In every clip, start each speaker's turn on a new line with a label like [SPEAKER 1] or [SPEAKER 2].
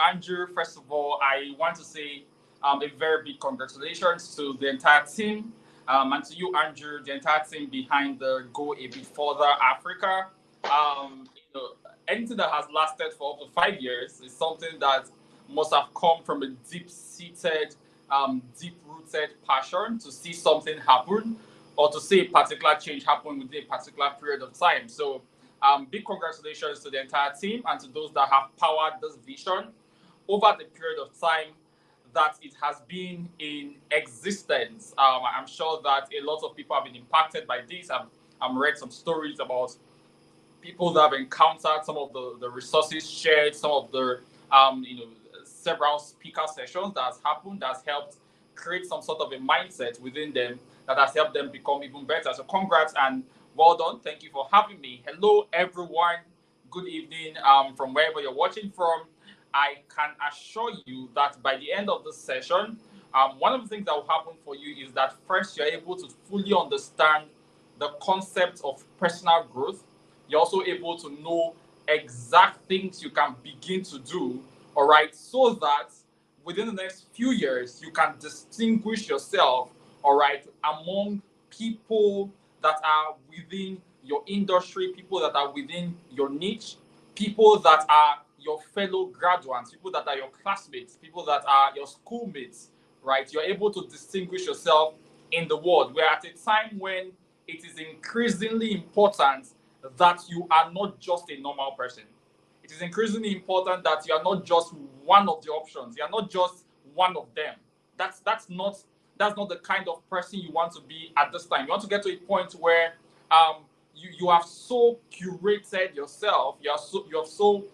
[SPEAKER 1] Andrew. First of all, I want to say a very big congratulations to the entire team, and to you, Andrew, the entire team behind the Go A Bit Further Africa. Anything that has lasted for up to 5 years is something that must have come from a deep-seated, deep-rooted passion to see something happen or to see a particular change happen within a particular period of time. So, big congratulations to the entire team and to those that have powered this vision over the period of time that it has been in existence. I'm sure that a lot of people have been impacted by this. I've read some stories about people that have encountered some of the resources shared, some of the several speaker sessions that has happened that's helped create some sort of a mindset within them that has helped them become even better. So congrats and well done. Thank you for having me. Hello everyone. Good evening from wherever you're watching from. I can assure you that by the end of this session, one of the things that will happen for you is that first you're able to fully understand the concept of personal growth. You're also able to know exact things you can begin to do, all right, so that within the next few years, you can distinguish yourself, all right, among people that are within your industry, people that are within your niche, people that are your fellow graduates, people that are your classmates, people that are your schoolmates, right? You're able to distinguish yourself in the world. We're at a time when it is increasingly important that you are not just a normal person. It is increasingly important that you are not just one of the options. You are not just one of them. That's not the kind of person you want to be at this time. You want to get to a point where you have so curated yourself, you have so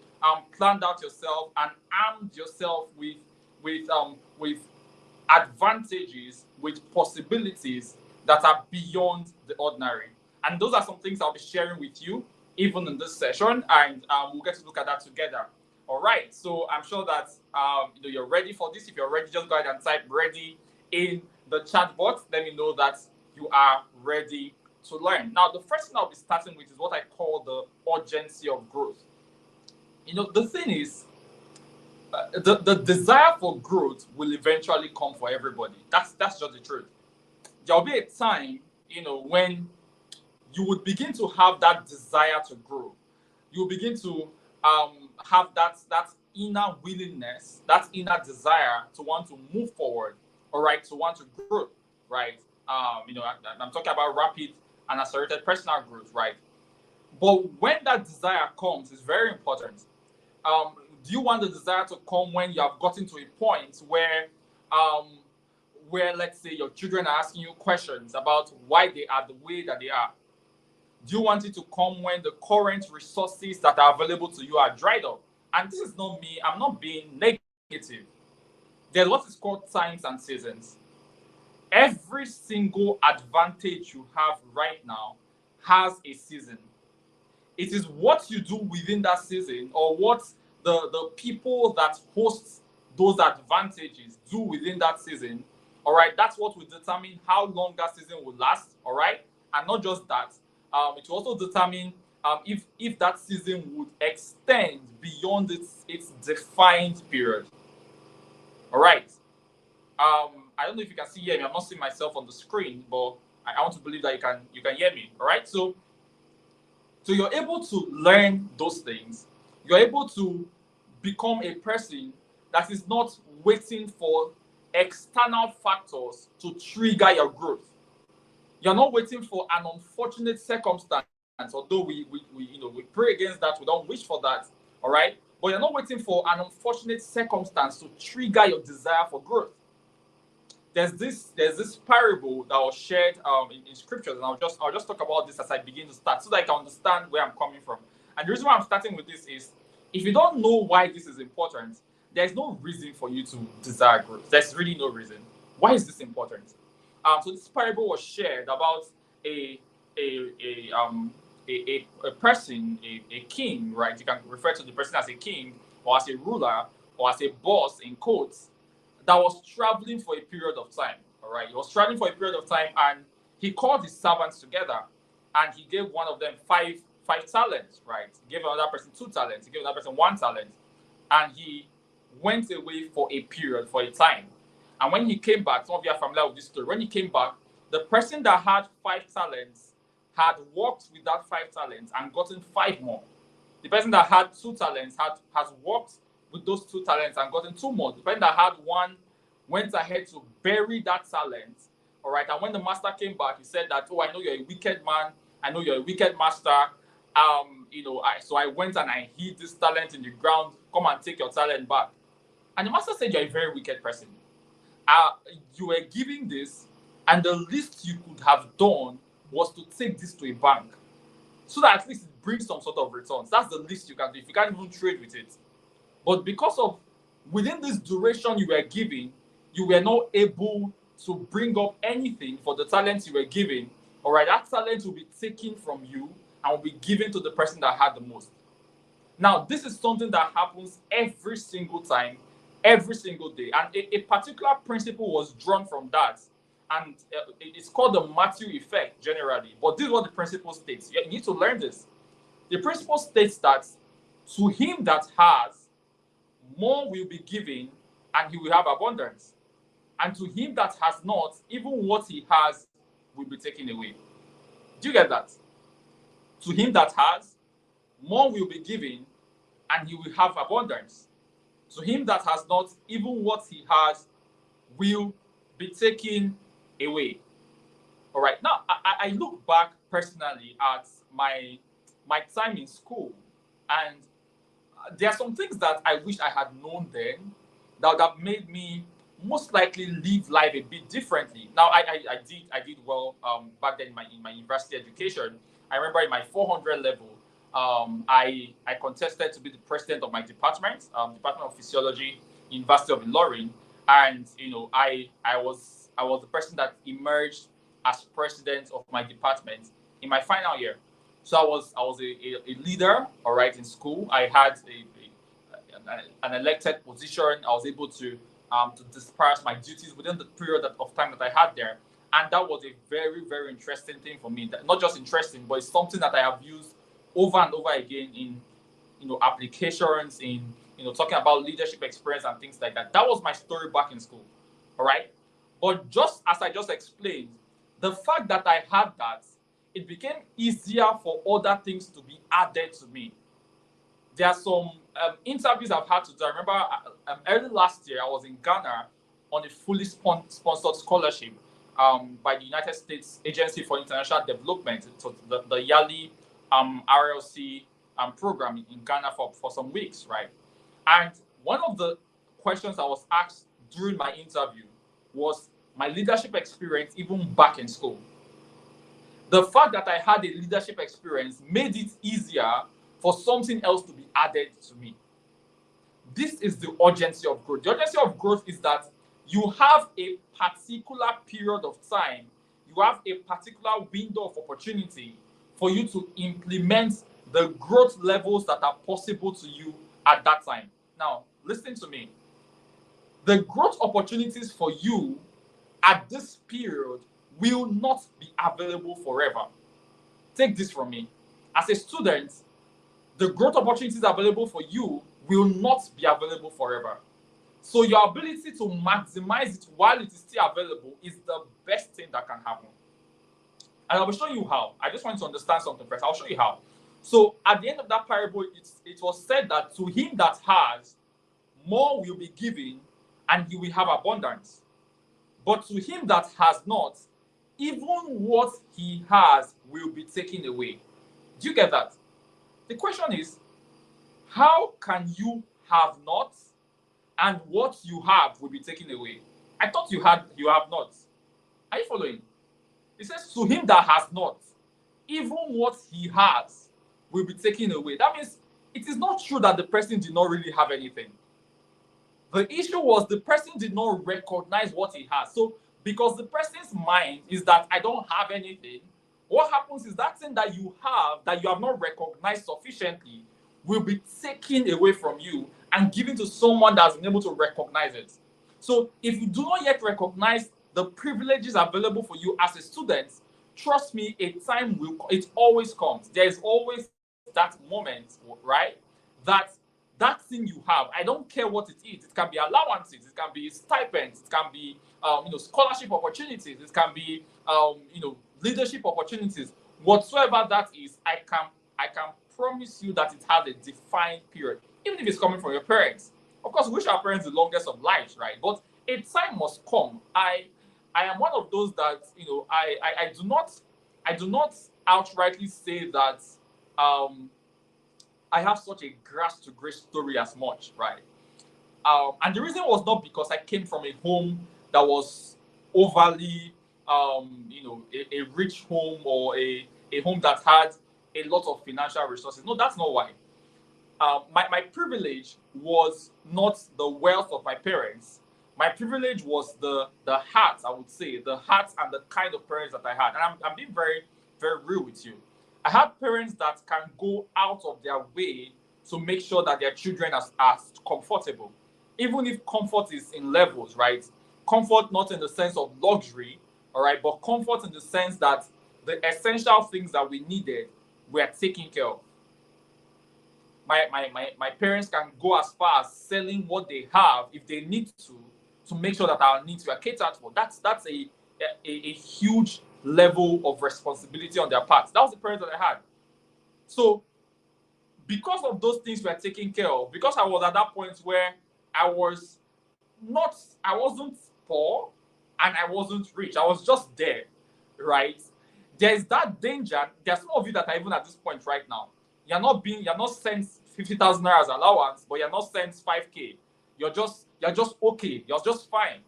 [SPEAKER 1] planned out yourself and armed yourself with advantages, with possibilities that are beyond the ordinary. And those are some things I'll be sharing with you even in this session, and we'll get to look at that together. All right, so I'm sure that you're ready for this. If you're ready, just go ahead and type ready in the chat box. Let me know that you are ready to learn. Now, the first thing I'll be starting with is what I call the urgency of growth. The thing is, the desire for growth will eventually come for everybody. That's just the truth. There'll be a time, when you would begin to have that desire to grow. You begin to have that inner willingness, that inner desire to want to move forward, all right, to want to grow, right? I'm talking about rapid and accelerated personal growth, right? But when that desire comes, it's very important. Do you want the desire to come when you have gotten to a point where let's say your children are asking you questions about why they are the way that they are? Do you want it to come when the current resources that are available to you are dried up? And this is not me, I'm not being negative. There's what is called times and seasons. Every single advantage you have right now has a season. It is what you do within that season or what the people that host those advantages do within that season. All right, that's what will determine how long that season will last. All right, and not just that, it will also determine if that season would extend beyond its defined period. All right. I don't know if you can see me. I'm not seeing myself on the screen, but I want to believe that you can hear me. All right. So you're able to learn those things. You're able to become a person that is not waiting for external factors to trigger your growth. You're not waiting for an unfortunate circumstance, although we pray against that, we don't wish for that, all right? But you're not waiting for an unfortunate circumstance to trigger your desire for growth. There's this parable that was shared in scriptures, and I'll just talk about this as I begin to start so that I can understand where I'm coming from. And the reason why I'm starting with this is if you don't know why this is important, there's no reason for you to desire growth. There's really no reason. Why is this important? So this parable was shared about a person, a king, right? You can refer to the person as a king or as a ruler or as a boss in quotes that was traveling for a period of time. All right, he was traveling for a period of time, and he called his servants together, and he gave one of them five talents. Right, he gave another person 2 talents. He gave another person 1 talent, and he went away for a period, for a time. And when he came back, some of you are familiar with this story. When he came back, the person that had 5 talents had worked with that 5 talents and gotten 5 more. The person that had 2 talents has worked with those 2 talents and gotten 2 more. The person that had 1 went ahead to bury that talent. All right. And when the master came back, he said that, "Oh, I know you're a wicked man. I know you're a wicked master. So I went and I hid this talent in the ground. Come and take your talent back." And the master said, "You're a very wicked person. You were giving this, and the least you could have done was to take this to a bank, so that at least it brings some sort of returns. That's the least you can do if you can't even trade with it. But because of within this duration you were giving, you were not able to bring up anything for the talents you were giving. All right, that talent will be taken from you and will be given to the person that had the most." Now, this is something that happens every single time, every single day. And a particular principle was drawn from that. And it's called the Matthew effect generally. But this is what the principle states. You need to learn this. The principle states that to him that has, more will be given and he will have abundance. And to him that has not, even what he has will be taken away. Do you get that? To him that has, more will be given and he will have abundance. To him that has not, even what he has will be taken away. All right. Now, I look back personally at my time in school, and there are some things that I wish I had known then that would have made me most likely live life a bit differently. Now, I did well back then in my university education. I remember in my 400 level, I contested to be the president of my department, Department of Physiology, University of Ilorin, and I was the person that emerged as president of my department in my final year. So I was a leader, all right, in school. I had an elected position. I was able to disperse my duties within the period of time that I had there. And that was a very, very interesting thing for me. Not just interesting, but it's something that I have used over and over again in applications, in talking about leadership experience and things like that. That was my story back in school. All right. But just as I just explained, the fact that I had that, it became easier for other things to be added to me. There are some interviews I've had to do. I remember early last year, I was in Ghana on a fully sponsored scholarship by the United States Agency for International Development, so the yearly RLC program in Ghana for some weeks, right? And one of the questions I was asked during my interview was my leadership experience even back in school. The fact that I had a leadership experience made it easier for something else to be added to me. This is the urgency of growth. The urgency of growth is that you have a particular period of time, you have a particular window of opportunity for you to implement the growth levels that are possible to you at that time. Now, listen to me. The growth opportunities for you at this period will not be available forever. Take this from me. As a student, the growth opportunities available for you will not be available forever. So your ability to maximize it while it is still available is the best thing that can happen. And I will show you how. I just want to understand something first. I'll show you how. So at the end of that parable, it was said that to him that has, more will be given and he will have abundance. But to him that has not, even what he has will be taken away. Do you get that? The question is, how can you have not and what you have will be taken away? I thought you have not. Are you following? It says to him that has not, even what he has will be taken away. That means it is not true that the person did not really have anything. The issue was the person did not recognize what he has. So because the person's mind is that I don't have anything, what happens is that thing that you have not recognized sufficiently will be taken away from you and given to someone that's been able to recognize it. So if you do not yet recognize the privileges available for you as a student, trust me, a time it always comes. There is always that moment, right? That that thing you have, I don't care what it is. It can be allowances, it can be stipends, it can be scholarship opportunities, it can be leadership opportunities. Whatsoever that is, I can promise you that it has a defined period, even if it's coming from your parents. Of course, we wish our parents the longest of lives, right? But a time must come. I am one of those that I do not outrightly say that um I have such a grass to grace story as much, right? And the reason was not because I came from a home that was overly, a rich home, or a home that had a lot of financial resources. No, that's not why. My privilege was not the wealth of my parents. My privilege was the heart, I would say, the heart and the kind of parents that I had. And I'm being very, very real with you. I had parents that can go out of their way to make sure that their children are comfortable. Even if comfort is in levels, right? Comfort not in the sense of luxury, all right, but comfort in the sense that the essential things that we needed were taken care of. My parents can go as far as selling what they have if they need to make sure that our needs were catered for. That's a huge level of responsibility on their part. That was the parents that I had. So because of those things were taken care of, because I was at that point where I was not, I wasn't poor and I wasn't rich. I was just there, right? There's that danger. There's some of you that are even at this point right now. You're not sent 50,000 naira as allowance, but you're not sent 5K. You're just okay. You're just fine.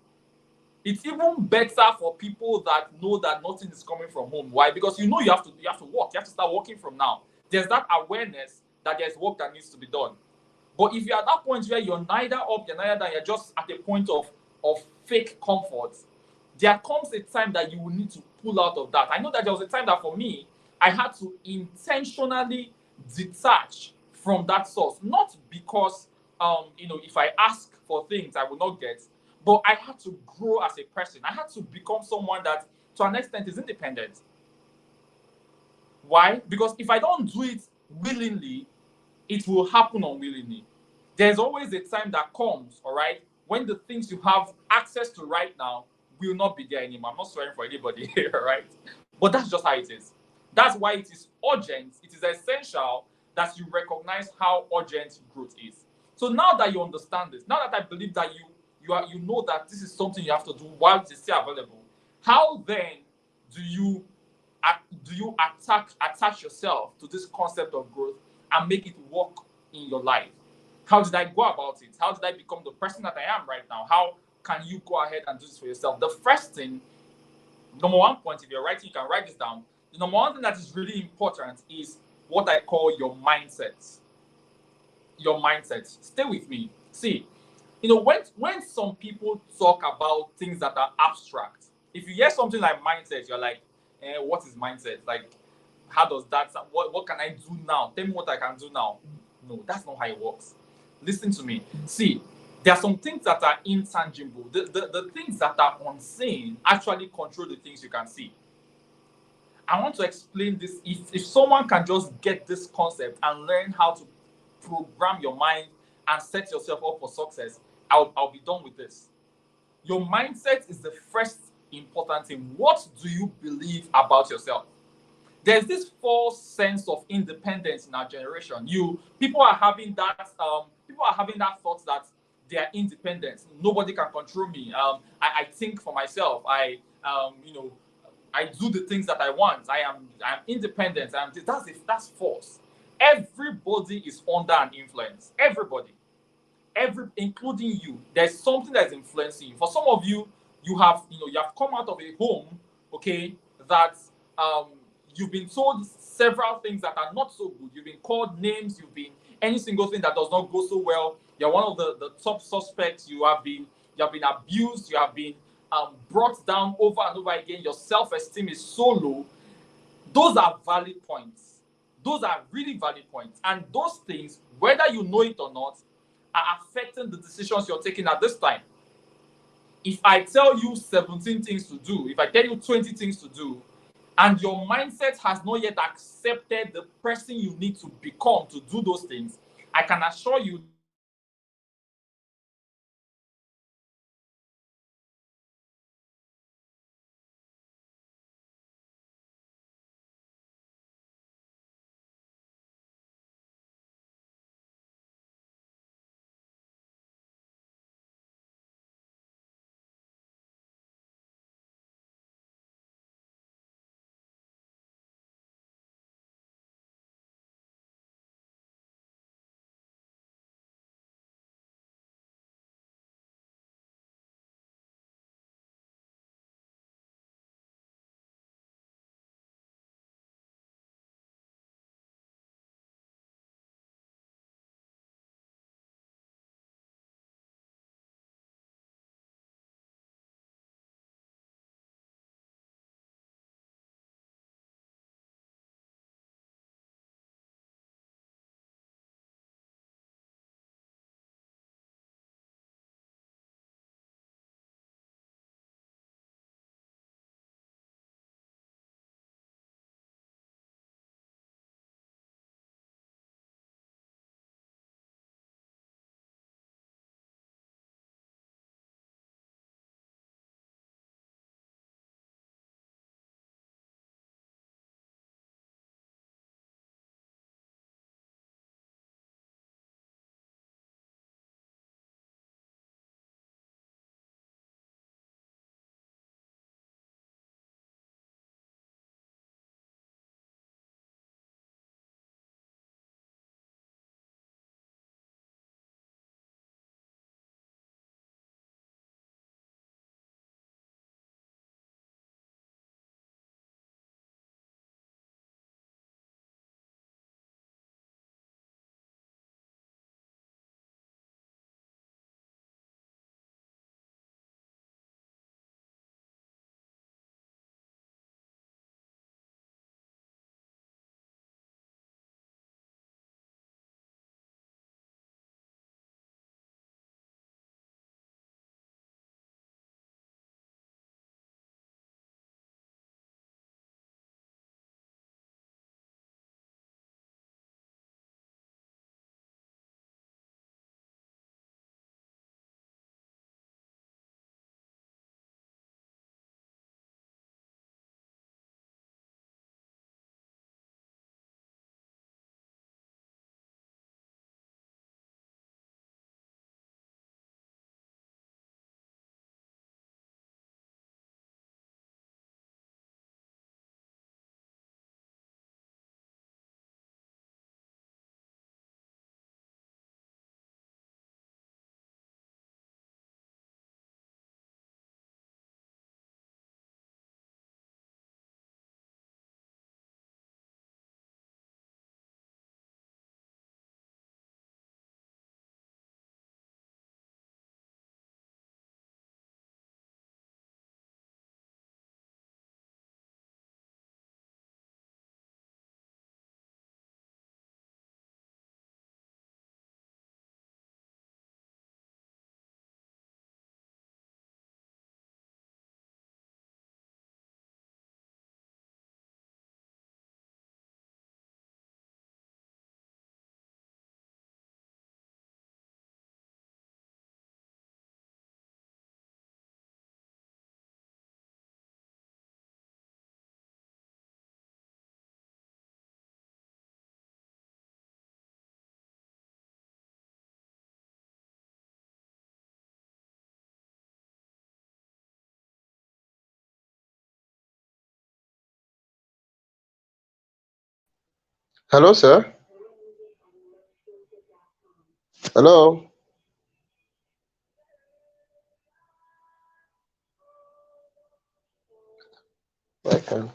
[SPEAKER 1] It's even better for people that know that nothing is coming from home. Why? Because you have to work. You have to start working from now. There's that awareness that there's work that needs to be done. But if you're at that point where you're neither up, you're neither down, you're just at a point of fake comfort, there comes a time that you will need to pull out of that. I know that there was a time that for me, I had to intentionally detach from that source. Not because if I ask for things I will not get, but I had to grow as a person. I had to become someone that to an extent is independent. Why? Because if I don't do it willingly, it will happen unwillingly. There's always a time that comes, all right, when the things you have access to right now will not be there anymore. I'm not swearing for anybody here, right? But that's just how it is. That's why it is urgent, it is essential that you recognize how urgent growth is. So now that you understand this, now that I believe that you know that this is something you have to do while it is still available, how then do you attach yourself to this concept of growth and make it work in your life? How did I go about it? How did I become the person that I am right now? How can you go ahead and do this for yourself? The first thing, number one point, if you're writing, you can write this down. The number one thing that is really important is what I call your mindset. Your mindset. Stay with me. See, when some people talk about things that are abstract, if you hear something like mindset, you're like, what is mindset? Like, how does that, what can I do now? Tell me what I can do now. No, that's not how it works. Listen to me. See, there are some things that are intangible. The things that are unseen actually control the things you can see. I want to explain this. If someone can just get this concept and learn how to program your mind and set yourself up for success, I'll be done with this. Your mindset is the first important thing. What do you believe about yourself? There's this false sense of independence in our generation. People are having that thought that they are independent. Nobody can control me. I think for myself. I do the things that I want. I'm independent. That's false. Everybody is under an influence. Everybody, including you. There's something that's influencing you. For some of you, you have come out of a home, okay, that you've been told several things that are not so good. You've been called names. You've been any single thing that does not go so well. You're one of the top suspects. You have been abused. You have been brought down over and over again. Your self-esteem is so low. Those are valid points. Those are really valid points. And those things, whether you know it or not, are affecting the decisions you're taking at this time. If I tell you 17 things to do, if I tell you 20 things to do, and your mindset has not yet accepted the person you need to become to do those things, I can assure you
[SPEAKER 2] Hello, sir. Hello. I can.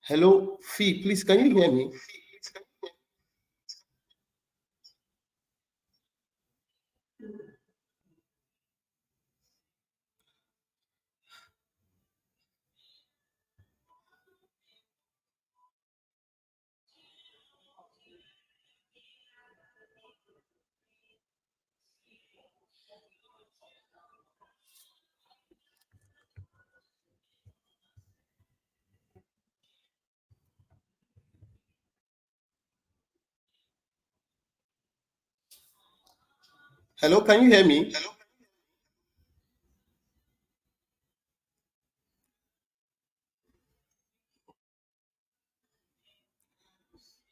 [SPEAKER 2] Hello, Fee, please, can you hear me? Hello, can you hear me?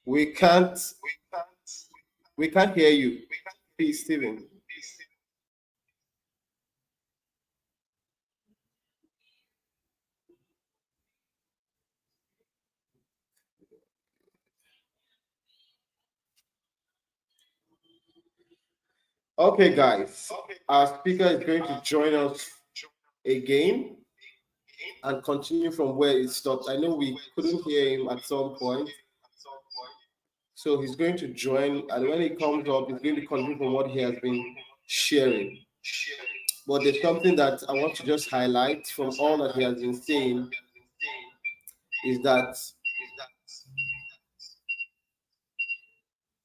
[SPEAKER 2] We can't, we can't hear you. Fee Stephen. Okay, guys, our speaker is going to join us again and continue from where it stopped. I know we couldn't hear him at some point, so he's going to join, and when he comes up, he's going to continue from what he has been sharing. But there's something that I want to just highlight from all that he has been saying is that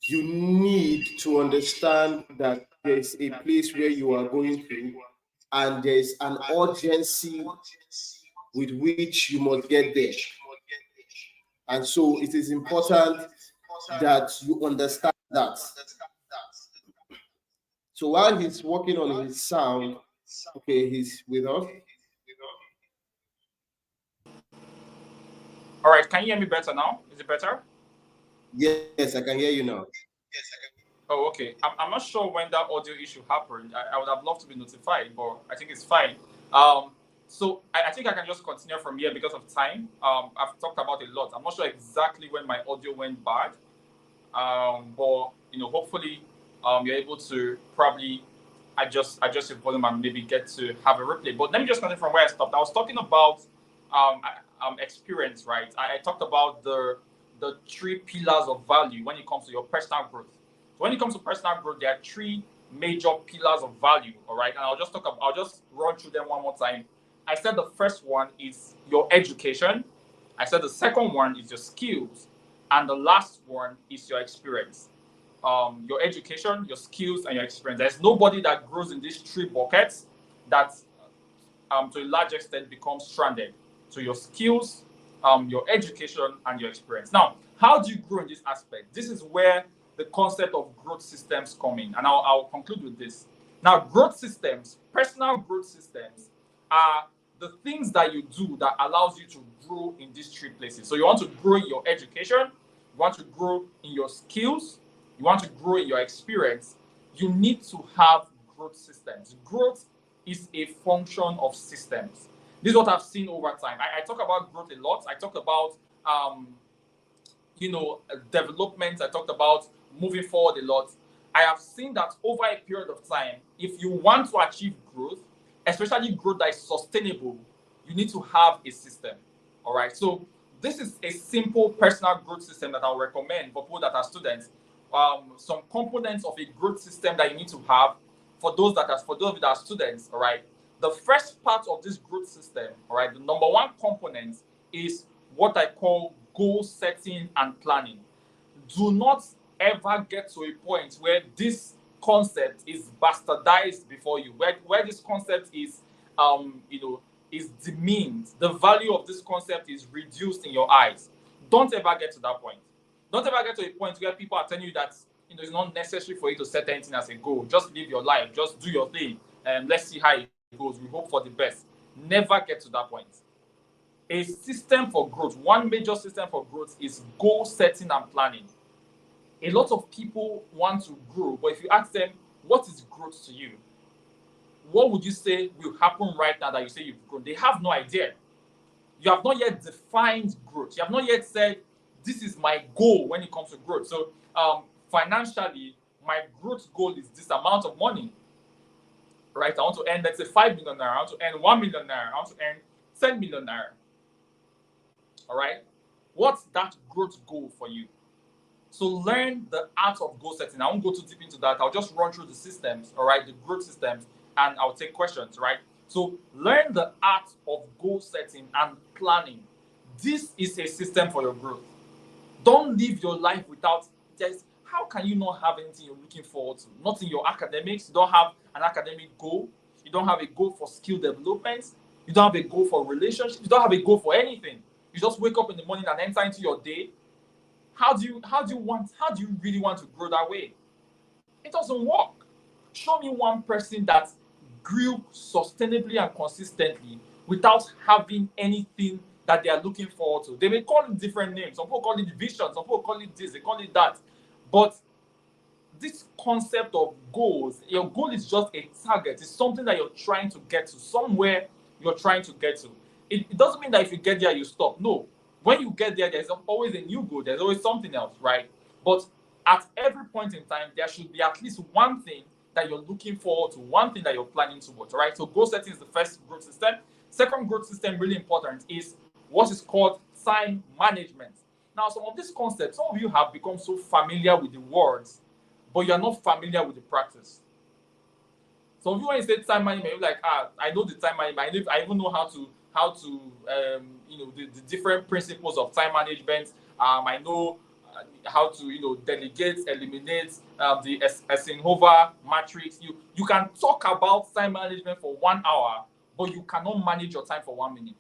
[SPEAKER 2] you need to understand that there's a place where you are going to, and there's an urgency with which you must get there. And so it is important that you understand that. So while he's working on his sound, okay, he's with us.
[SPEAKER 1] All right, can you hear me better now? Is it better?
[SPEAKER 2] Yes, I can hear you now.
[SPEAKER 1] Oh, okay. I'm not sure when that audio issue happened. I would have loved to be notified, but I think it's fine. Um, so I think I can just continue from here because of time. I've talked about a lot. I'm not sure exactly when my audio went bad, but hopefully, you're able to probably adjust your volume and maybe get to have a replay. But let me just continue from where I stopped. I was talking about experience, right? I talked about the three pillars of value when it comes to your personal growth. So when it comes to personal growth, there are three major pillars of value. All right, and I'll just run through them one more time. I said the first one is your education. I said the second one is your skills, and the last one is your experience. Your education, your skills, and your experience. There's nobody that grows in these three buckets that, to a large extent, becomes stranded. So your skills, your education, and your experience. Now, how do you grow in this aspect? This is where the concept of growth systems come in, and I'll conclude with this. Now, growth systems, personal growth systems, are the things that you do that allows you to grow in these three places. So you want to grow in your education, you want to grow in your skills, you want to grow in your experience. You need to have growth systems. Growth is a function of systems. This is what I've seen over time. I talk about growth a lot. I talk about um, development. I talked about moving forward a lot. I have seen that over a period of time, if you want to achieve growth, especially growth that is sustainable, you need to have a system. All right. So this is a simple personal growth system that I'll recommend for people that are students. Some components of a growth system that you need to have for those of you that are students. All right. The first part of this growth system, all right, the number one component is what I call goal setting and planning. Do not ever get to a point where this concept is bastardized before you, where this concept is is demeaned. The value of this concept is reduced in your eyes. Don't ever get to that point. Don't ever get to a point where people are telling you that it's not necessary for you to set anything as a goal. Just live your life, just do your thing, and let's see how it goes. We hope for the best. Never get to that point. A system for growth, one major system for growth is goal setting and planning. A lot of people want to grow, but if you ask them, what is growth to you? What would you say will happen right now that you say you've grown? They have no idea. You have not yet defined growth. You have not yet said, this is my goal when it comes to growth. So, financially, my growth goal is this amount of money, right? I want to earn, let's say, 5 million naira. I want to earn 1 million naira. I want to earn 10 million naira. All right. What's that growth goal for you? So learn the art of goal setting. I won't go too deep into that. I'll just run through the systems, all right, the growth systems, and I'll take questions, right? So learn the art of goal setting and planning. This is a system for your growth. Don't live your life without just how can you not have anything you're looking forward to? Not in your academics, you don't have an academic goal, you don't have a goal for skill development, you don't have a goal for relationships, you don't have a goal for anything. You just wake up in the morning and enter into your day. How do you really want to grow that way? It doesn't work. Show me one person that grew sustainably and consistently without having anything that they are looking forward to. They may call it different names. Some people call it vision, some people call it this, they call it that. But this concept of goals, your goal is just a target. It's something that you're trying to get to, somewhere you're trying to get to. It doesn't mean that if you get there, you stop. No. When you get there, there's always a new goal. There's always something else, right? But at every point in time, there should be at least one thing that you're looking forward to, one thing that you're planning towards, right? So goal setting is the first growth system. Second growth system, really important, is what is called time management. Now, some of these concepts, some of you have become so familiar with the words, but you're not familiar with the practice. Some of you, when you say time management, you're like, I know the time management. I even know how to the different principles of time management. I know how to delegate, eliminate the Eisenhower matrix. You can talk about time management for 1 hour, but you cannot manage your time for 1 minute.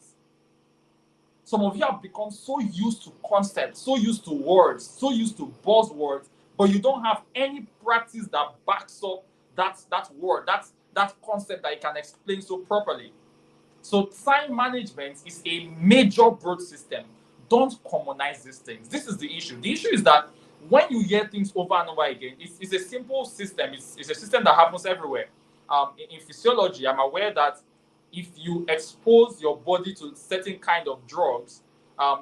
[SPEAKER 1] Some of you have become so used to concepts, so used to words, so used to buzzwords, but you don't have any practice that backs up that word, that concept that you can explain so properly. So time management is a major growth system. Don't commonize these things. This is the issue. The issue is that when you hear things over and over again, it's a simple system. It's a system that happens everywhere. In physiology, I'm aware that if you expose your body to certain kind of drugs,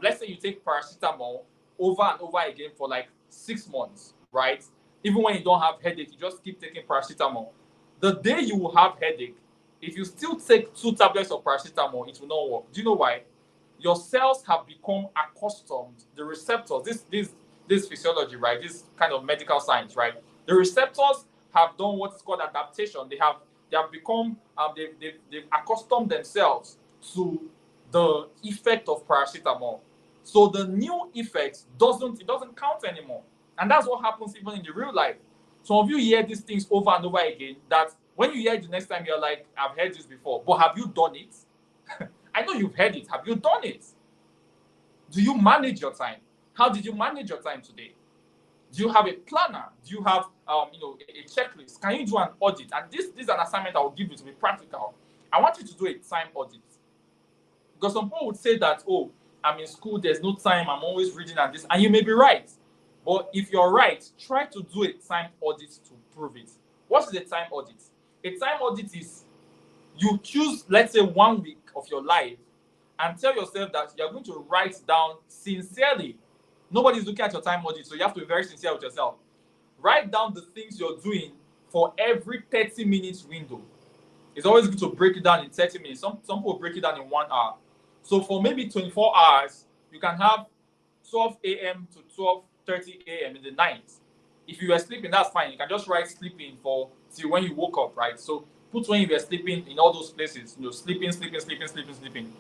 [SPEAKER 1] let's say you take paracetamol over and over again for like 6 months, right? Even when you don't have headache, you just keep taking paracetamol. The day you will have headache, if you still take 2 tablets of paracetamol, it will not work. Do you know why? Your cells have become accustomed, the receptors, this physiology, right? This kind of medical science, right? The receptors have done what's called adaptation. They have become they've accustomed themselves to the effect of paracetamol. So the new effect doesn't count anymore. And that's what happens even in the real life. Some of you hear these things over and over again that when you hear it the next time, you're like, I've heard this before, but have you done it? I know you've heard it. Have you done it? Do you manage your time? How did you manage your time today? Do you have a planner? Do you have a checklist? Can you do an audit? And this is an assignment I will give you to be practical. I want you to do a time audit. Because some people would say that, oh, I'm in school, there's no time, I'm always reading and this, and you may be right. But if you're right, try to do a time audit to prove it. What is a time audit? A time audit is you choose, let's say, 1 week of your life and tell yourself that you're going to write down sincerely. Nobody's looking at your time audit, so you have to be very sincere with yourself. Write down the things you're doing for every 30 minutes window. It's always good to break it down in 30 minutes. Some people break it down in 1 hour. So for maybe 24 hours, you can have 12 a.m. to 12:30 a.m. in the night. If you were sleeping, that's fine. You can just write sleeping for till when you woke up, right? So put when you were sleeping in all those places, sleeping.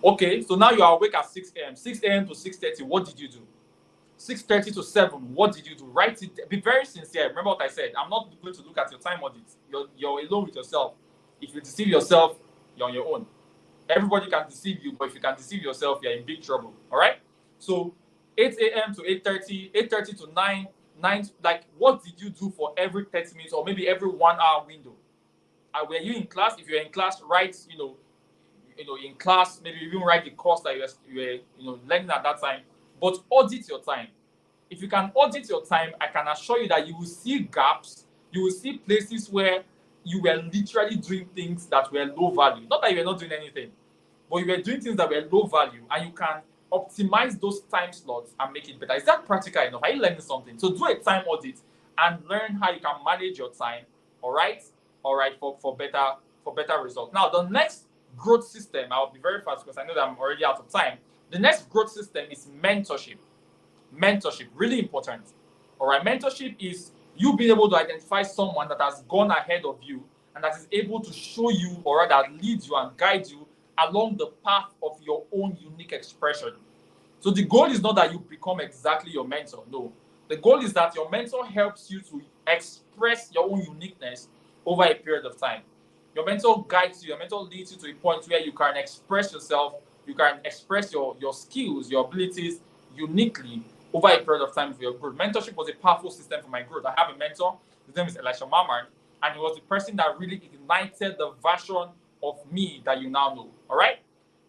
[SPEAKER 1] Okay, so now you are awake at 6 a.m. 6 a.m. to 6:30, what did you do? 6:30 to 7, what did you do? Write it. Be very sincere. Remember what I said. I'm not going to look at your time audit. You're alone with yourself. If you deceive yourself, you're on your own. Everybody can deceive you, but if you can deceive yourself, you're in big trouble. All right? So 8 a.m. to 8:30, 8:30 to 9, 9, like what did you do for every 30 minutes or maybe every 1 hour window? Were you in class? If you're in class, write, in class, maybe even write the course that you were learning at that time. But audit your time. If you can audit your time, I can assure you that you will see gaps. You will see places where you were literally doing things that were low value. Not that you were not doing anything, but you were doing things that were low value, and you can optimize those time slots and make it better. Is that practical enough? Are you learning something? So do a time audit and learn how you can manage your time. All right, for better results. Now the next growth system, I'll be very fast because I know that I'm already out of time. The next growth system is mentorship. Mentorship, really important. All right, mentorship is you being able to identify someone that has gone ahead of you and that is able to show you, or rather lead you and guide you along the path of your own unique expression. So the goal is not that you become exactly your mentor. No. The goal is that your mentor helps you to express your own uniqueness over a period of time. Your mentor guides you, your mentor leads you to a point where you can express yourself, you can express your skills, your abilities uniquely over a period of time for your growth. Mentorship was a powerful system for my growth. I have a mentor, his name is Elisha Mamman, and he was the person that really ignited the version of me that you now know. All right?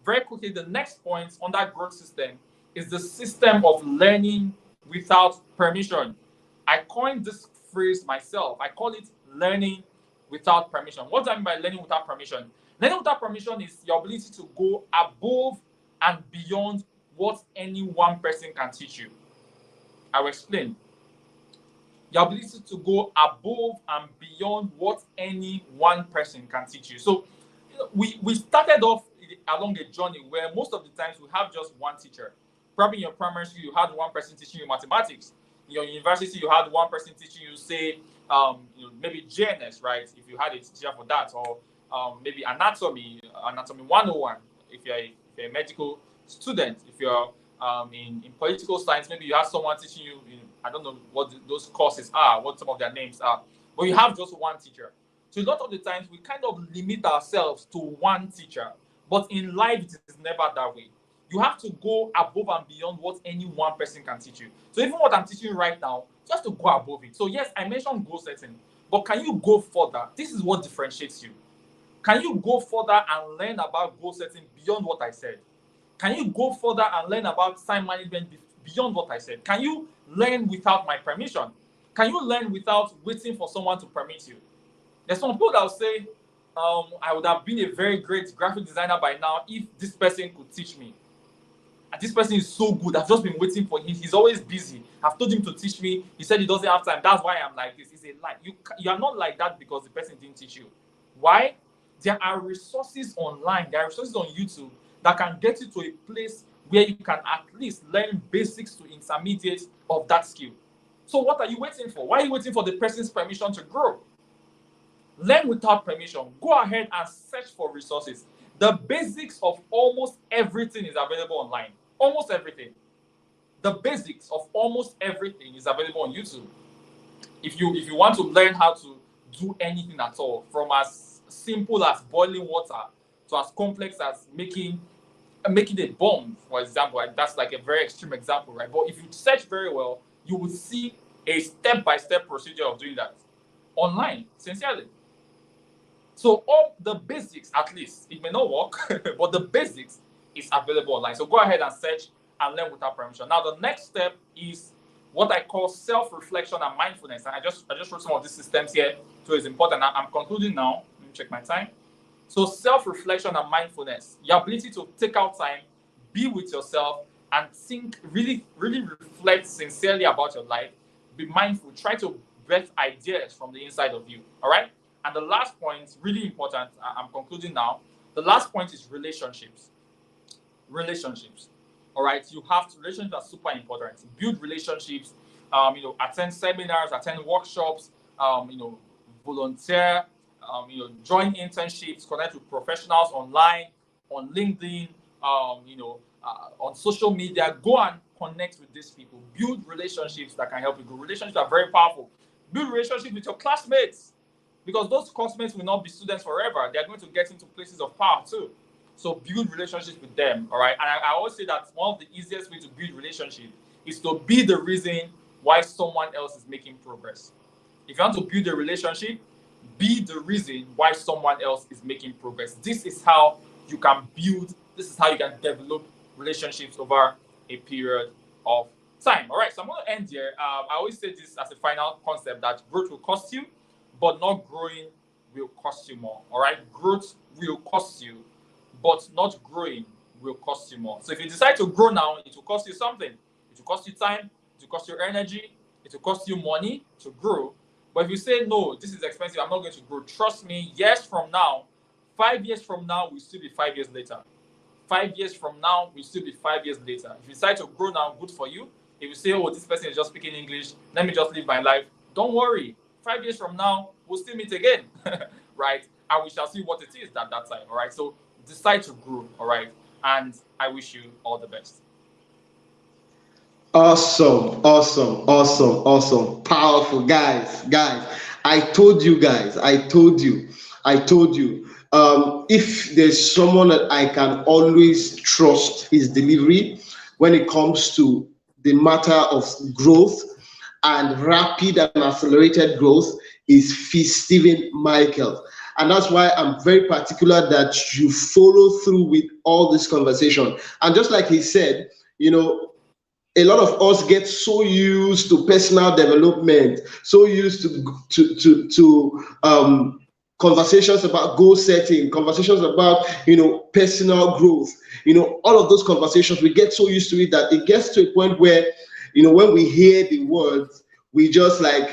[SPEAKER 1] Very quickly, the next point on that growth system is the system of learning without permission. I coined this phrase myself. I call it learning without permission. What do I mean by learning without permission? Learning without permission is your ability to go above and beyond what any one person can teach you. I will explain. Your ability to go above and beyond what any one person can teach you. So, we started off along a journey where most of the times we have just one teacher. Probably in your primary school, you had one person teaching you mathematics. In your university, you had one person teaching you, say, maybe JNS, right? If you had a teacher for that, or maybe anatomy 101. If you're a medical student, if you're in political science, maybe you have someone teaching you. I don't know what those courses are, what some of their names are, but you have just one teacher. So a lot of the times we kind of limit ourselves to one teacher, but in life it is never that way. You have to go above and beyond what any one person can teach you. So even what I'm teaching you right now, just to go above it. So yes, I mentioned goal setting, but can you go further? This is what differentiates you. Can you go further and learn about goal setting beyond what I said? Can you go further and learn about time management beyond what I said? Can you learn without my permission? Can you learn without waiting for someone to permit you? There's some people that will say, I would have been a very great graphic designer by now if this person could teach me. And this person is so good. I've just been waiting for him. He's always busy. I've told him to teach me. He said he doesn't have time. That's why I'm like this. It's a lie. You are not like that because the person didn't teach you. Why? There are resources online. There are resources on YouTube that can get you to a place where you can at least learn basics to intermediate of that skill. So what are you waiting for? Why are you waiting for the person's permission to grow? Learn without permission. Go ahead and search for resources. The basics of almost everything is available online. Almost everything. The basics of almost everything is available on YouTube. If you want to learn how to do anything at all, from as simple as boiling water to as complex as making a bomb, for example, that's like a very extreme example, right? But if you search very well, you will see a step-by-step procedure of doing that online, sincerely. So all the basics, at least, it may not work, but the basics is available online. So go ahead and search and learn without permission. Now, the next step is what I call self-reflection and mindfulness. And I just wrote some of these systems here, so it's important. I'm concluding now. Let me check my time. So self-reflection and mindfulness, your ability to take out time, be with yourself, and think, really, really reflect sincerely about your life. Be mindful. Try to birth ideas from the inside of you. All right. And the last point, really important, I'm concluding now. The last point is relationships. Relationships. All right. Relationships are super important. Build relationships. Attend seminars, attend workshops. Volunteer. Join internships. Connect with professionals online, on LinkedIn. On social media. Go and connect with these people. Build relationships that can help you grow. Relationships are very powerful. Build relationships with your classmates, because those classmates will not be students forever. They're going to get into places of power too. So build relationships with them, all right? And I always say that one of the easiest way to build relationship is to be the reason why someone else is making progress. If you want to build a relationship, be the reason why someone else is making progress. This is how you can develop relationships over a period of time. All right, so I'm going to end here. I always say this as a final concept, that growth will cost you, but not growing will cost you more. All right, growth will cost you, but not growing will cost you more. So if you decide to grow now, it will cost you something. It will cost you time, it will cost you energy, it will cost you money to grow. But if you say, no, this is expensive, I'm not going to grow, trust me, years from now, 5 years from now will still be 5 years later. 5 years from now, we'll still be 5 years later. If you decide to grow now, good for you. If you say, oh, this person is just speaking English, let me just live my life, don't worry. 5 years from now, we'll still meet again, right? And we shall see what it is at that time, all right? So decide to grow, all right? And I wish you all the best.
[SPEAKER 2] Awesome, awesome, awesome, awesome. Powerful guys, guys. I told you guys, I told you. If there's someone that I can always trust his delivery when it comes to the matter of growth and rapid and accelerated growth, is Fii Stephen Michael. And that's why I'm very particular that you follow through with all this conversation. And just like he said, you know, a lot of us get so used to personal development, so used to conversations about goal setting, conversations about personal growth, all of those conversations. We get so used to it that it gets to a point where when we hear the words, we just like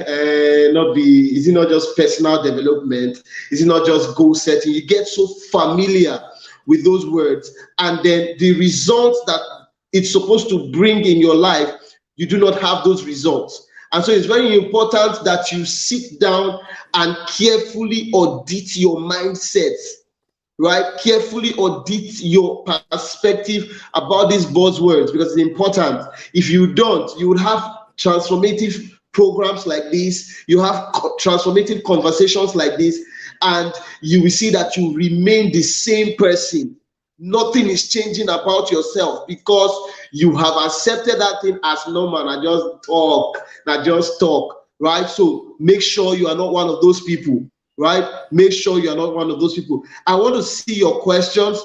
[SPEAKER 2] not be. Is it not just personal development? Is it not just goal setting? You get so familiar with those words, and then the results that it's supposed to bring in your life, you do not have those results. And so it's very important that you sit down and carefully audit your mindset, right? Carefully audit your perspective about these buzzwords, because it's important. If you don't, you would have transformative programs like this, you have transformative conversations like this, and you will see that you remain the same person. Nothing is changing about yourself because you have accepted that thing as normal. I just talk, right? So make sure you are not one of those people, right? Make sure you are not one of those people. I want to see your questions.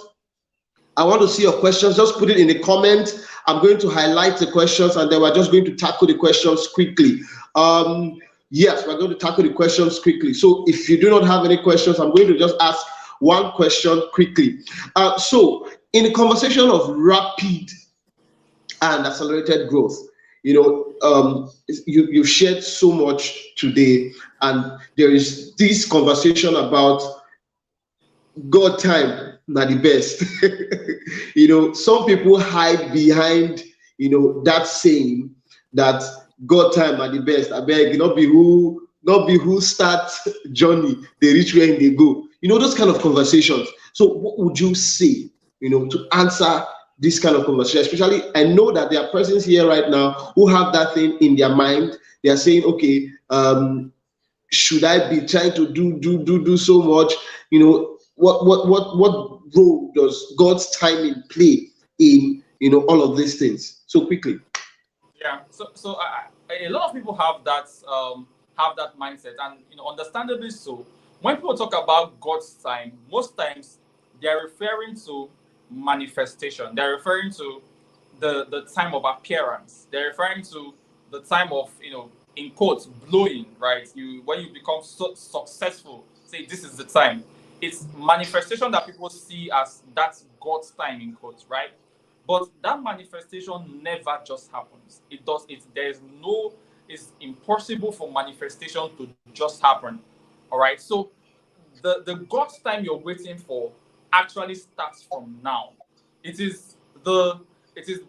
[SPEAKER 2] Just put it in the comments. I'm going to highlight the questions, and then we're just going to tackle the questions quickly. Yes, we're going to tackle the questions quickly. So if you do not have any questions, I'm going to just ask one question quickly. So in the conversation of rapid and accelerated growth, you've shared so much today, and there is this conversation about God time, not the best. Some people hide behind that saying that God time at the best. I beg, not be who start journey, they reach where they go. Those kind of conversations. So what would you say, to answer this kind of conversation? Especially, I know that there are persons here right now who have that thing in their mind. They are saying, okay, should I be trying to do so much? What role does God's timing play in all of these things? So quickly.
[SPEAKER 1] Yeah. So a lot of people have that mindset, and understandably so. When people talk about God's time, most times they're referring to manifestation. They're referring to the time of appearance. They're referring to the time of in quotes blowing, right? When you become so successful, say this is the time. It's manifestation that people see as that's God's time in quotes, right? But that manifestation never just happens. It does. It's impossible for manifestation to just happen. All right. So the God's time you're waiting for actually starts from now. It is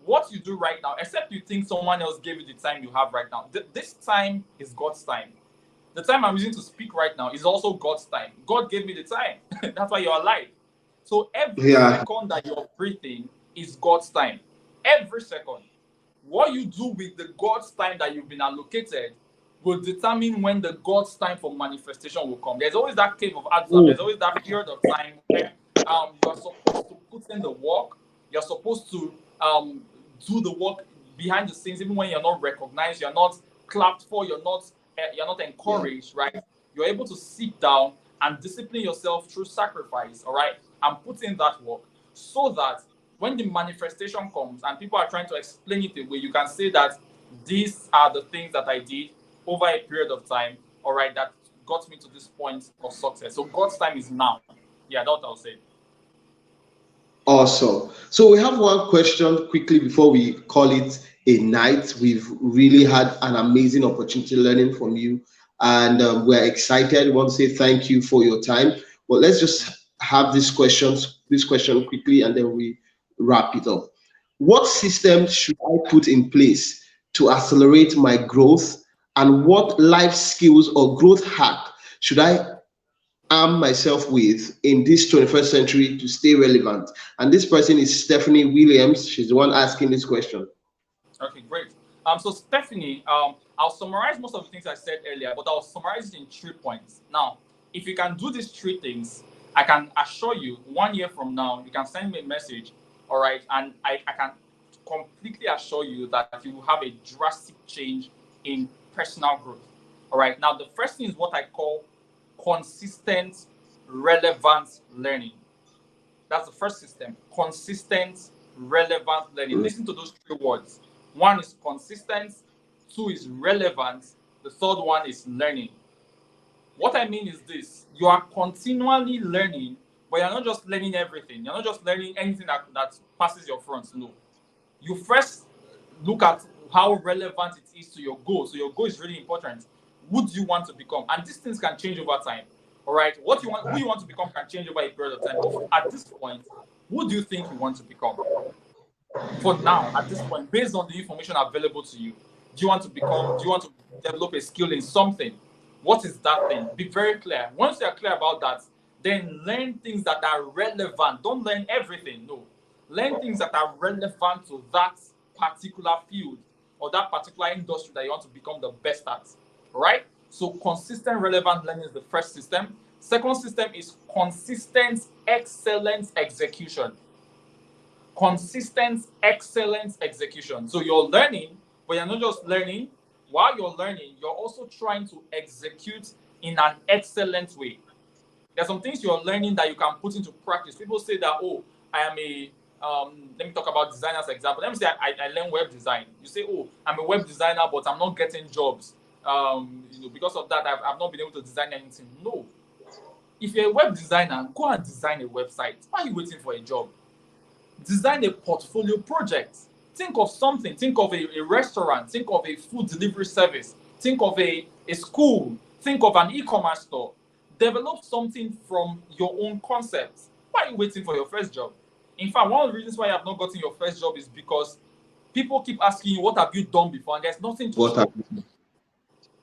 [SPEAKER 1] what you do right now, except you think someone else gave you the time you have right now. This time is God's time. The time I'm using to speak right now is also God's time. God gave me the time. That's why you're alive. So every second that you're breathing is God's time. Every second. What you do with the God's time that you've been allocated will determine when the God's time for manifestation will come. There's always that cave of Adullam. There's always that period of time where you're supposed to put in the work. You're supposed to do the work behind the scenes, even when you're not recognized, you're not clapped for, you're not encouraged, right? You're able to sit down and discipline yourself through sacrifice, all right, and put in that work so that when the manifestation comes and people are trying to explain it away, you can say that these are the things that I did over a period of time, all right, that got me to this point of success. So God's time is now. Yeah, that's what I'll say.
[SPEAKER 2] Awesome. So we have one question quickly before we call it a night. We've really had an amazing opportunity learning from you, and we're excited. We want to say thank you for your time. But let's just have this question quickly, and then wrap it up. What system should I put in place to accelerate my growth? And what life skills or growth hack should I arm myself with in this 21st century to stay relevant? And this person is Stephanie Williams. She's the one asking this question.
[SPEAKER 1] Okay, great. So Stephanie, I'll summarize most of the things I said earlier, but I'll summarize it in 3 points. Now, if you can do these 3 things, I can assure you, 1 year from now, you can send me a message, all right, and I can completely assure you that you will have a drastic change in personal growth. All right. Now, the first thing is what I call consistent, relevant learning. That's the first system. Consistent, relevant learning. Listen to those 3 words. One is consistent, two is relevant, the third one is learning. What I mean is this: you are continually learning, but you're not just learning everything. You're not just learning anything that passes your front. No. You first look at how relevant it is to your goal. So your goal is really important. Who do you want to become? And these things can change over time. All right. Who you want to become can change over a period of time. But at this point, who do you think you want to become? For now, at this point, based on the information available to you, do you want to develop a skill in something? What is that thing? Be very clear. Once you're clear about that, then learn things that are relevant. Don't learn everything. No. Learn things that are relevant to that particular field or that particular industry that you want to become the best at. Right? So consistent, relevant learning is the first system. Second system is consistent, excellent execution. Consistent, excellent execution. So you're learning, but you're not just learning. While you're learning, you're also trying to execute in an excellent way. There's some things you're learning that you can put into practice. People say that, oh, I am a, let me talk about design as an example. Let me say I learn web design. You say, oh, I'm a web designer, but I'm not getting jobs. Because of that, I've not been able to design anything. No. If you're a web designer, go and design a website. Why are you waiting for a job? Design a portfolio project. Think of something. Think of a restaurant. Think of a food delivery service. Think of a school. Think of an e-commerce store. Develop something from your own concepts. Why are you waiting for your first job? In fact, one of the reasons why you have not gotten your first job is because people keep asking you, what have you done before? And there's nothing to show.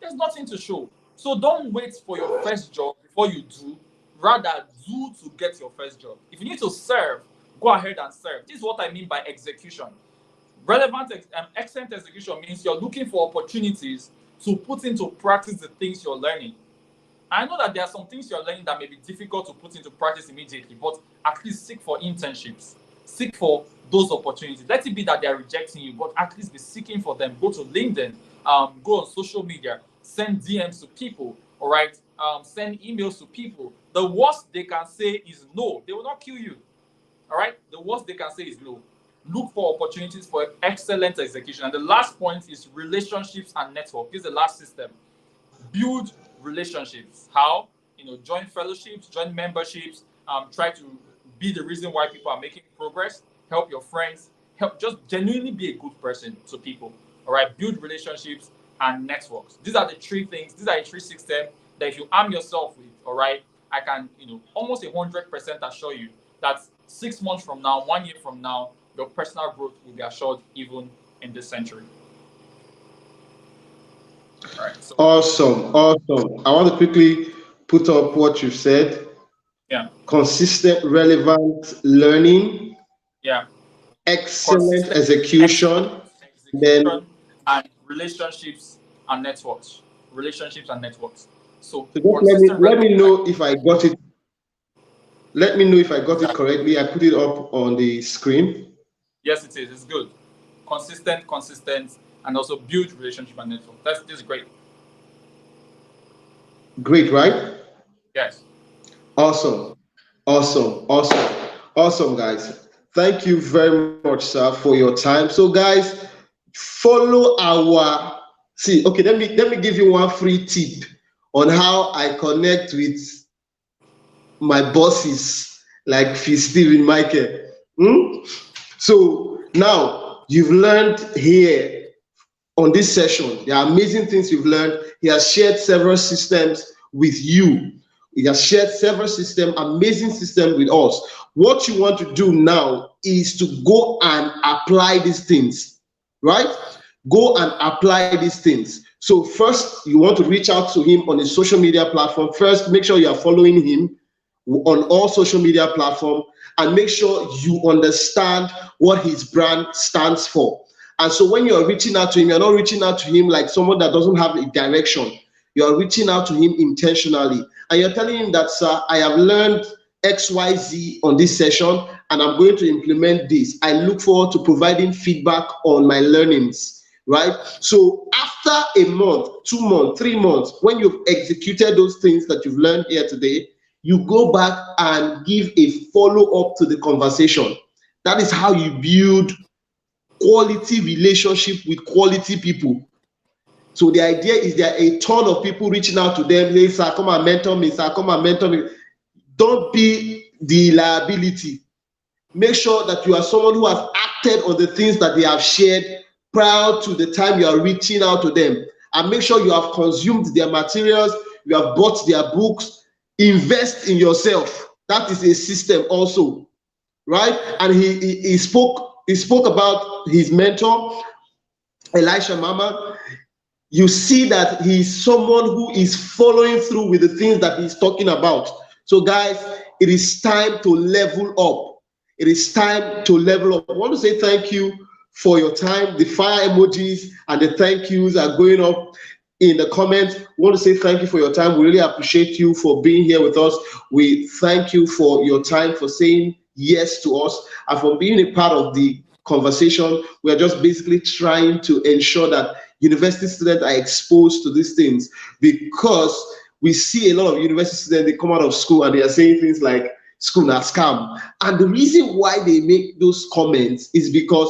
[SPEAKER 1] There's nothing to show. So don't wait for your first job before you do. Rather, do to get your first job. If you need to serve, go ahead and serve. This is what I mean by execution. Relevant excellent execution means you're looking for opportunities to put into practice the things you're learning. I know that there are some things you're learning that may be difficult to put into practice immediately, but at least seek for internships. Seek for those opportunities. Let it be that they're rejecting you, but at least be seeking for them. Go to LinkedIn, go on social media, send DMs to people, all right? Send emails to people. The worst they can say is no. They will not kill you, all right? The worst they can say is no. Look for opportunities for excellent execution. And the last point is relationships and network. This is the last system. Build relationships. How? Join fellowships, join memberships, try to be the reason why people are making progress, help your friends, just genuinely be a good person to people. All right, build relationships and networks. These are the 3 things, these are the 3 systems that if you arm yourself with, all right, I can, almost 100% assure you that 6 months from now, 1 year from now, your personal growth will be assured even in this century. All right. So,
[SPEAKER 2] Awesome. I want to quickly put up what you've said.
[SPEAKER 1] yeah.
[SPEAKER 2] Consistent, relevant learning.
[SPEAKER 1] Yeah.
[SPEAKER 2] Excellent execution. Then
[SPEAKER 1] and relationships and networks. Relationships and networks. So
[SPEAKER 2] just let me know if I got it. Let me know if I got it correctly. I put it up on the screen.
[SPEAKER 1] Yes, it is. It's good. Consistent, and also build relationship and network. This is great.
[SPEAKER 2] Great, right?
[SPEAKER 1] Yes.
[SPEAKER 2] Awesome, guys. Thank you very much, sir, for your time. So, guys, follow our. See, okay. Let me give you one free tip on how I connect with my bosses like Fii Stephen Michael. So now you've learned here on this session, there are amazing things you've learned. He has shared several systems with you. He has shared several amazing systems with us. What you want to do now is to go and apply these things, right? Go and apply these things. So first, you want to reach out to him on his social media platform. First, make sure you are following him on all social media platforms, and make sure you understand what his brand stands for. And so when you're reaching out to him, you're not reaching out to him like someone that doesn't have a direction. You're reaching out to him intentionally. And you're telling him that, sir, I have learned XYZ on this session, and I'm going to implement this. I look forward to providing feedback on my learnings, right? So after a month, 2 months, 3 months, when you've executed those things that you've learned here today, you go back and give a follow-up to the conversation. That is how you build quality relationship with quality people. So the idea is there are a ton of people reaching out to them, hey, sir, come and mentor me, sir, come and mentor me. Don't be the liability. Make sure that you are someone who has acted on the things that they have shared prior to the time you are reaching out to them. And make sure you have consumed their materials, you have bought their books. Invest in yourself. That is a system also, right? And he spoke about his mentor, Elisha Mama. You see that he's someone who is following through with the things that he's talking about. So guys, it is time to level up. It is time to level up. I want to say thank you for your time. The fire emojis and the thank yous are going up in the comments. We want to say thank you for your time. We really appreciate you for being here with us. We thank you for your time, for saying yes to us, and for being a part of the conversation. We are just basically trying to ensure that university students are exposed to these things, because we see a lot of university students, they come out of school and they are saying things like school na scam. And the reason why they make those comments is because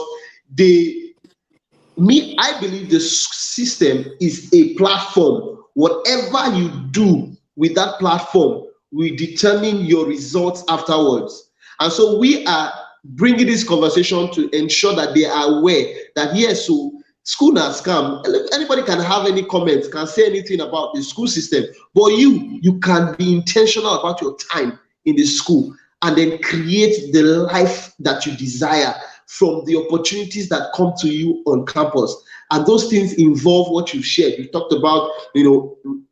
[SPEAKER 2] I believe the system is a platform. Whatever you do with that platform will determine your results afterwards. And so we are bringing this conversation to ensure that they are aware that, yes, so school na scam. Anybody can have any comments, can say anything about the school system, but you can be intentional about your time in the school and then create the life that you desire from the opportunities that come to you on campus. And those things involve what you've shared. You've talked about,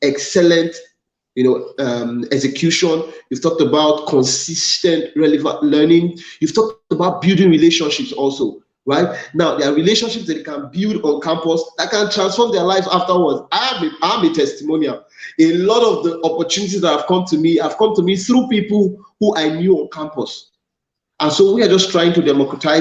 [SPEAKER 2] excellent, execution. You've talked about consistent, relevant learning. You've talked about building relationships also, right? Now, there are relationships that they can build on campus that can transform their lives afterwards. I'm a testimonial. A lot of the opportunities that have come to me through people who I knew on campus. And so we are just trying to democratize